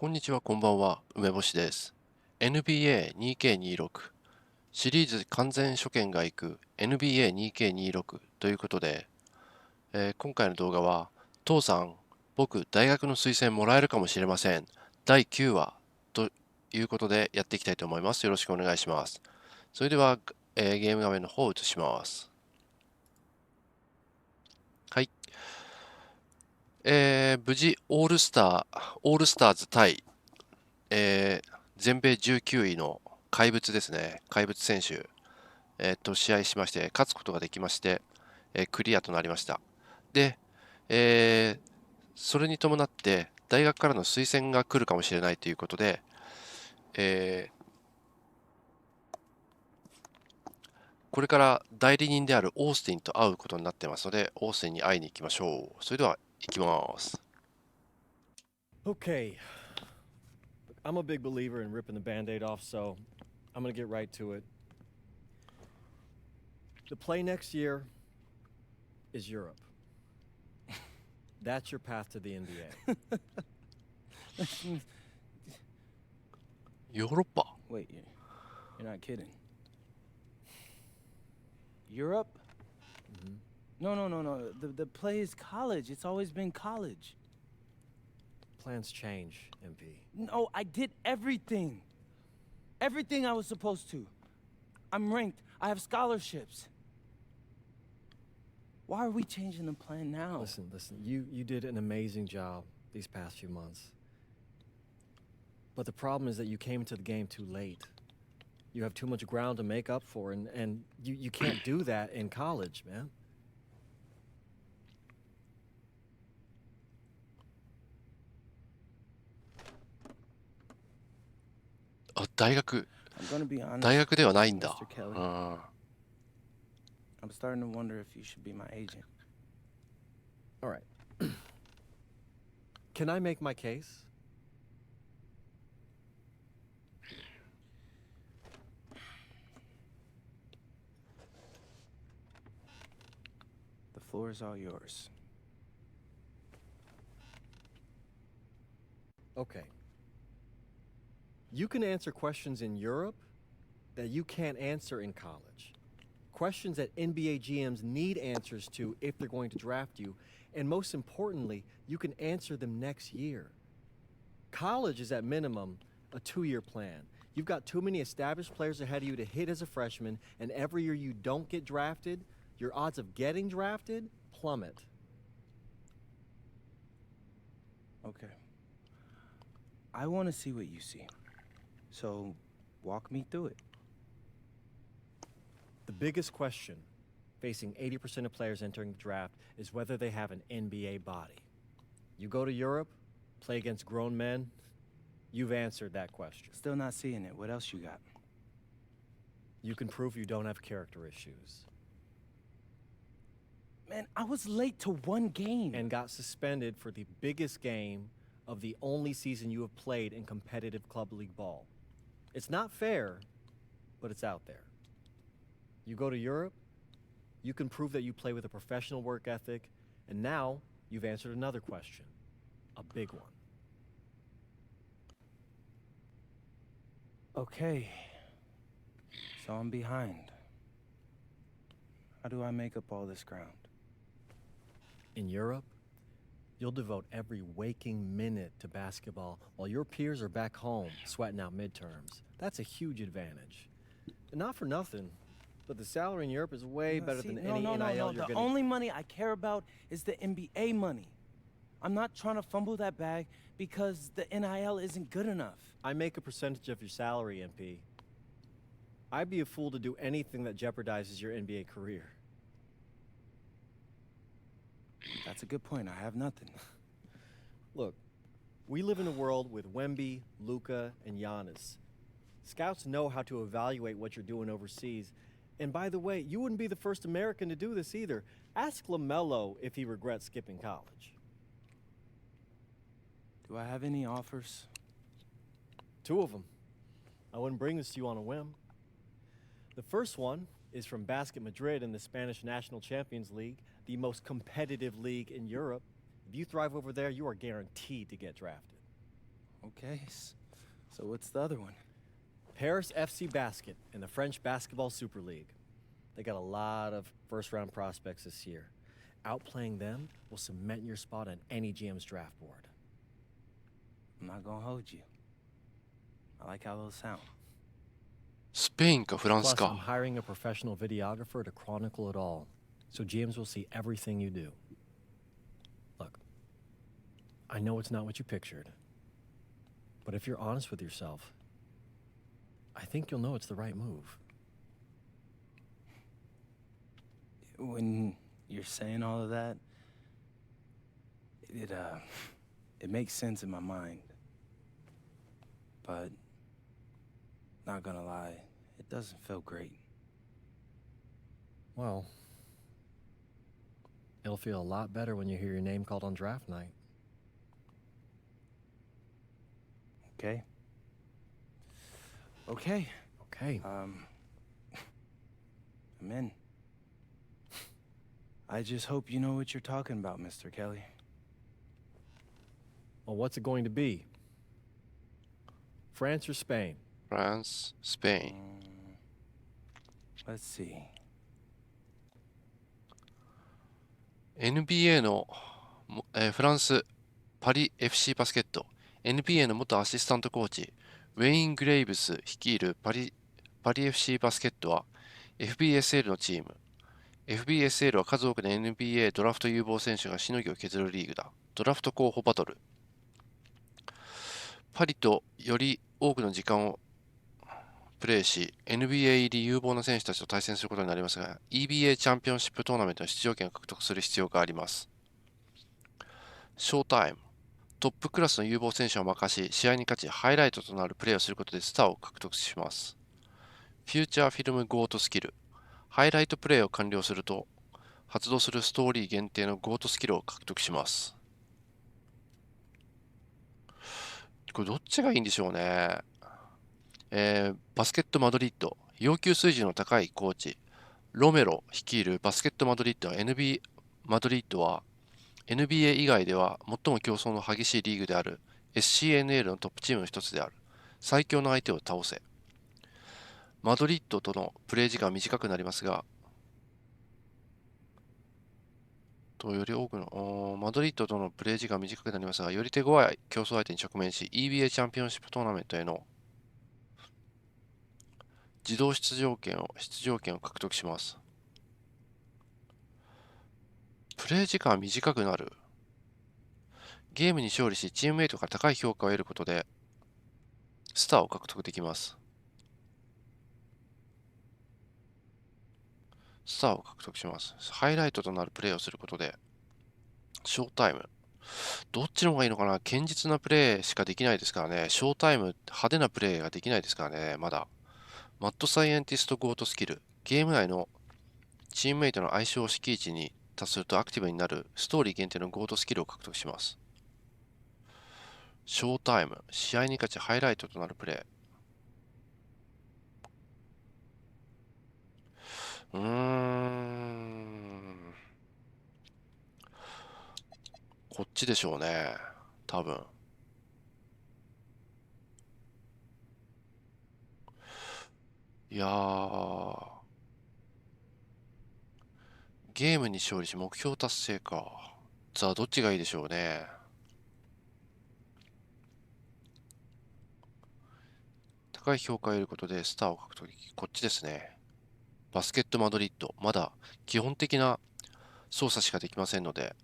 こんにちは、こんばんは、梅干しです。NBA2K26 シリーズ完全初見が行く NBA2K26 ということで、今回の動画は、父さん、僕大学の推薦もらえるかもしれません。第9話ということでやっていきたいと思います。よろしくお願いします。それでは、ゲーム画面の方を映します。はい。無事オールスターズ対、全米19位の怪物ですね。怪物選手、試合しまして、勝つことができまして、クリアとなりました。で、それに伴って、大学からの推薦が来るかもしれないということで、これから代理人であるオースティンと会うことになってますので、オースティンに会いに行きましょう。それでは、行きます。Okay, I'm a big believer in ripping the Band-Aid off, so I'm gonna get right to it. The play next year is Europe. That's your path to the NBA. ヨーロッパ Wait, you're not kidding. Europe? No. The play is college. It's always been college. Plans change, MP. No, I did everything. Everything I was supposed to. I'm ranked. I have scholarships. Why are we changing the plan now? Listen, you did an amazing job these past few months. But the problem is that you came into the game too late. You have too much ground to make up for, and you can't do that in college, man. あ、大学 I'm gonna be honest, 大学ではないんだ。 Mr. Kelly. うん I'm starting to wonder if you should be my agent. All right. Can I make my case? The floor is all yours. Okay. You can answer questions in Europe that you can't answer in college. Questions that NBA GMs need answers to if they're going to draft you. And most importantly, you can answer them next year. College is at minimum a 2-year plan. You've got too many established players ahead of you to hit as a freshman, and every year you don't get drafted, your odds of getting drafted plummet. Okay. I want to see what you see. So, walk me through it. The biggest question facing 80% of players entering the draft is whether they have an NBA body. You go to Europe, play against grown men, you've answered that question. Still not seeing it. What else you got? You can prove you don't have character issues. Man, I was late to one game. And got suspended for the biggest game of the only season you have played in competitive club league ball. It's not fair, but it's out there. You go to Europe, you can prove that you play with a professional work ethic, and now you've answered another question, a big one. Okay. So I'm behind. How do I make up all this ground? In Europe, you'll devote every waking minute to basketball while your peers are back home sweating out midterms. That's a huge advantage. And not for nothing, but the salary in Europe is way better than any NIL you're The getting. only money I care about is the NBA money. I'm not trying to fumble that bag because the NIL isn't good enough. I make a percentage of your salary, MP. I'd be a fool to do anything that jeopardizes your NBA career. That's a good point. I have nothing. Look, we live in a world with Wemby, Luka, and Giannis. Scouts know how to evaluate what you're doing overseas. And by the way, you wouldn't be the first American to do this either. Ask LaMelo if he regrets skipping college. Do I have any offers? 2 of them. I wouldn't bring this to you on a whim. The first one is from Basket Madrid in the Spanish National Champions League, the most competitive league in Europe. If you thrive over there, you are guaranteed to get drafted. Okay, so what's the other one? Paris FC Basket in the French Basketball Super League. They got a lot of first-round prospects this year. Outplaying them will cement your spot on any GM's draft board. I'm not gonna hold you. I like how those sound. スペインかフランス Plus, I'm か。 hiring a professional videographer to chronicle it all, so GMs will see everything you do. Look, I know it's not what you pictured, but if you're honest with yourself, I think you'll know it's the right move. When you're saying all of that, it makes sense in my mind. But not gonna lie, it doesn't feel great. Well, it'll feel a lot better when you hear your name called on draft night. Okay? Okay. Okay. I'm in. I just hope you know what you're talking about, Mr. Kelly. Well, what's it going to be? France or Spain? フランス、スペイン。Let's see. NBA の、フランス、パリ FC バスケット。NBA の元アシスタントコーチ、ウェイン・グレイブス率いるパリ FC バスケットは FBSL のチーム。FBSL は数多くの NBA ドラフト有望選手がしのぎを削るリーグだ。ドラフト候補バトル。パリとより多くの時間をプレーし、NBA 入り有望な選手たちと対戦することになりますが、EBA チャンピオンシップトーナメントの出場権を獲得する必要があります。ショータイム。トップクラスの有望選手を任し、試合に勝ち、ハイライトとなるプレーをすることでスターを獲得します。フューチャーフィルムゴートスキル。ハイライトプレーを完了すると、発動するストーリー限定のゴートスキルを獲得します。これどっちがいいんでしょうね。バスケットマドリッド。要求水準の高いコーチ、ロメロ率いるバスケットマドリッドは マドリッドは NBA 以外では最も競争の激しいリーグである SCNL のトップチームの一つである。最強の相手を倒せ。マドリッドとのプレー時間は短くなりますが、より多くのマドリッドとのプレー時間は短くなりますが、より手強い競争相手に直面し、EBA チャンピオンシップトーナメントへの自動出場権を獲得します。プレー時間は短くなる。ゲームに勝利し、チームメイトから高い評価を得ることで、スターを獲得できます。スターを獲得します。ハイライトとなるプレーをすることで、ショータイム。どっちの方がいいのかな。堅実なプレーしかできないですからね。ショータイム、派手なプレーができないですからね、まだ。マッドサイエンティストゴートスキル。ゲーム内のチームメイトの相性識値に達するとアクティブになるストーリー限定のゴートスキルを獲得します。ショータイム。試合に勝ちハイライトとなるプレー。こっちでしょうね。多分。いやー。ゲームに勝利し目標達成か。さあ、どっちがいいでしょうね。高い評価を得ることでスターを獲得できる。こっちですね。バスケットマドリッド。まだ基本的な操作しかできませんので、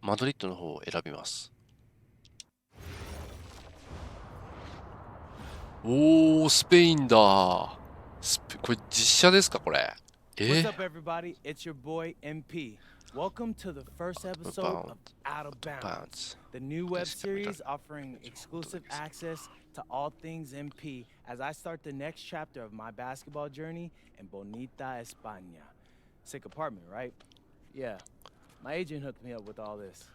マドリッドの方を選びます。おー、スペインだ。これ実写ですか、これ。What's up, everybody? It's your boy MP. Welcome to the first episode of Out of Bounds, the new web series offering exclusive access to all things MP as I start the next chapter of my basketball journey in Bonita, España. Sick apartment, right? Yeah. My agent hooked me up with all this.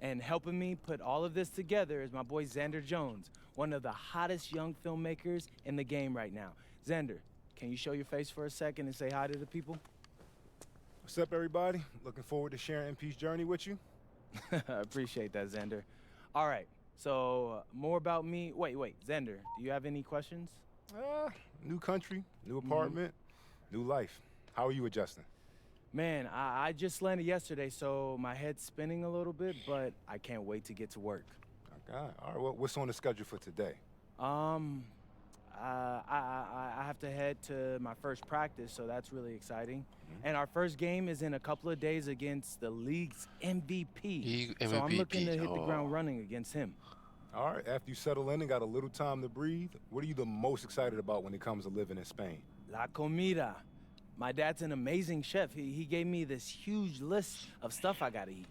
And helping me put all of this together is my boy Xander Jones, one of the hottest young filmmakers in the game right now. Xander, can you show your face for a second and say hi to the people? What's up, everybody? Looking forward to sharing MP's journey with you. I appreciate that, Xander. All right, So, more about me. Wait, Xander, do you have any questions? New country, new apartment, new life. How are you adjusting? Man, I just landed yesterday, so my head's spinning a little bit, but I can't wait to get to work. Okay. All right. Well, what's on the schedule for today? I have to head to my first practice, so that's really exciting. And our first game is in a couple of days against the league's MVP. League So I'm looking to hit the MVP. ground running against him. All right. After you settle in and got a little time to breathe, what are you the most excited about when it comes to living in Spain? La comida. My dad's an amazing chef. He gave me this huge list of stuff I gotta eat.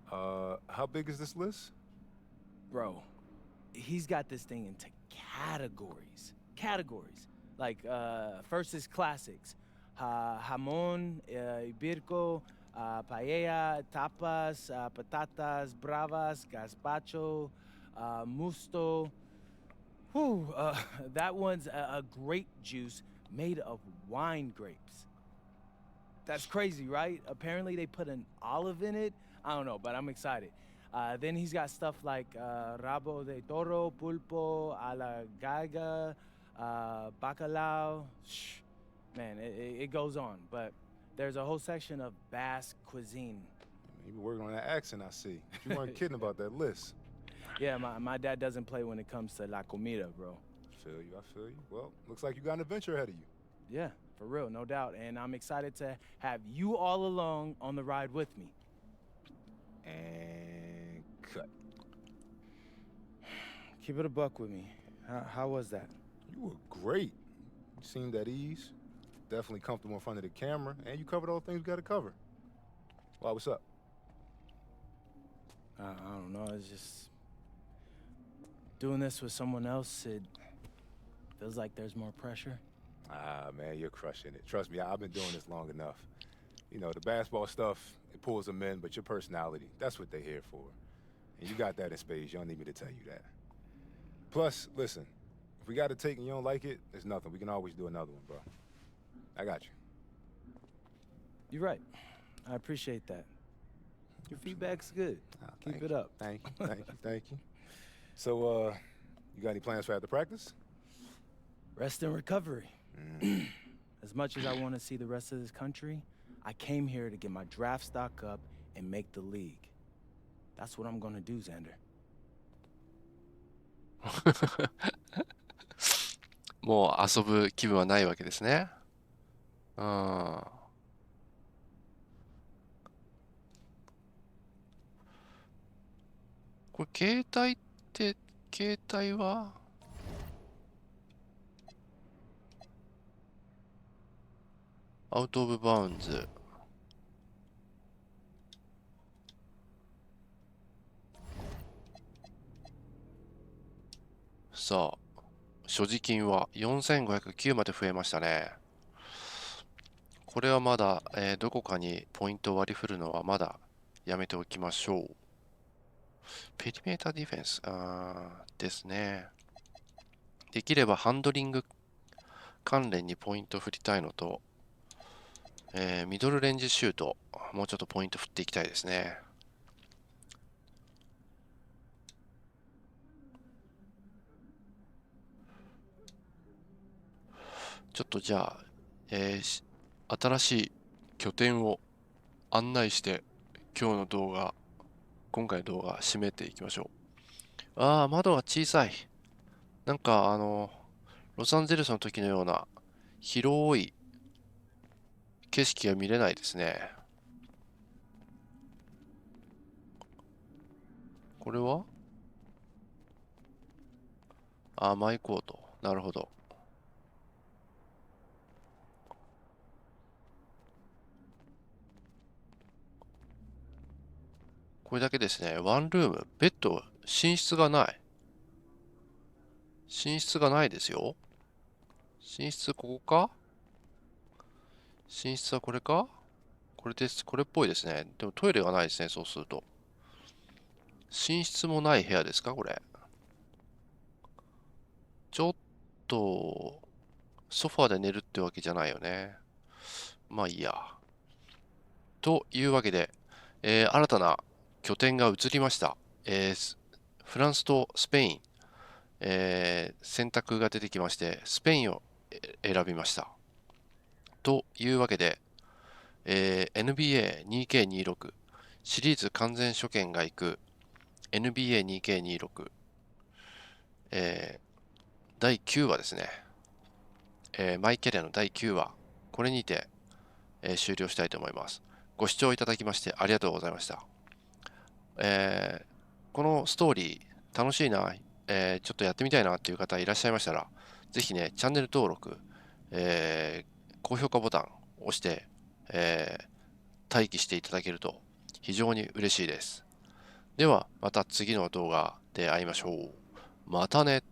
How big is this list? Bro, he's got this thing into categories. Like, first is classics. Jamón, ibirco, paella, tapas, patatas bravas, gazpacho, musto. Whew, that one's a grape juice made of wine grapes. That's crazy, right? Apparently they put an olive in it. I don't know, but I'm excited. Then he's got stuff like rabo de toro, pulpo, a la galga, bacalao. Shh. Man, it goes on. But there's a whole section of Basque cuisine. You been working on that accent, I see. You weren't kidding about that list. Yeah, my dad doesn't play when it comes to la comida, bro. I feel you. Well, looks like you got an adventure ahead of you. Yeah, for real, no doubt. And I'm excited to have you all along on the ride with me. And cut. Keep it a buck with me. How was that? You were great. You seemed at ease. Definitely comfortable in front of the camera, and you covered all the things we got to cover. Well, what's up? I don't know. It's just doing this with someone else. It feels like there's more pressure. Ah, man, you're crushing it. Trust me, I've been doing this long enough. You know, the basketball stuff, it pulls them in, but your personality, that's what they're here for. And you got that in spades. You don't need me to tell you that. Plus, listen, if we got to take and you don't like it, there's nothing. We can always do another one, bro. I got you. You're right. I appreciate that. Your feedback's good. Keep it up. Thank you. So, you got any plans for after practice? Rest and recovery. As much as I want to see the rest of this country, I came here to get my draft stock up and make the league. That's what I'm gonna do, Xander. もう遊ぶ気分はないわけですね。うん。これ携帯って携帯はアウトオブバウンズ。さあ、所持金は4509まで増えましたね。これはまだ、どこかにポイントを割り振るのはまだやめておきましょう。ペリメーターディフェンスですね。できればハンドリング関連にポイントを振りたいのと、ミドルレンジシュート、もうちょっとポイント振っていきたいですね。ちょっとじゃあ、新しい拠点を案内して今回の動画締めていきましょう。窓が小さい。なんかロサンゼルスの時のような広い景色が見れないですね。これはマイコート。なるほど。これだけですね。ワンルーム、ベッド、寝室がない。寝室がないですよ。寝室ここか？寝室はこれか？これです。これっぽいですね。でもトイレがないですね、そうすると。寝室もない部屋ですか、これ。ちょっと、ソファーで寝るってわけじゃないよね。まあいいや。というわけで、新たな拠点が移りました。フランスとスペイン、選択が出てきまして、スペインを選びました。というわけで、NBA2K26 シリーズ完全初見が行く NBA2K26、第9話ですね。マイキャリアの第9話、これにて、終了したいと思います。ご視聴いただきましてありがとうございました。このストーリー楽しいな、ちょっとやってみたいなっていう方いらっしゃいましたら、ぜひね、チャンネル登録、高評価ボタンを押して、待機していただけると非常に嬉しいです。ではまた次の動画で会いましょう。またね。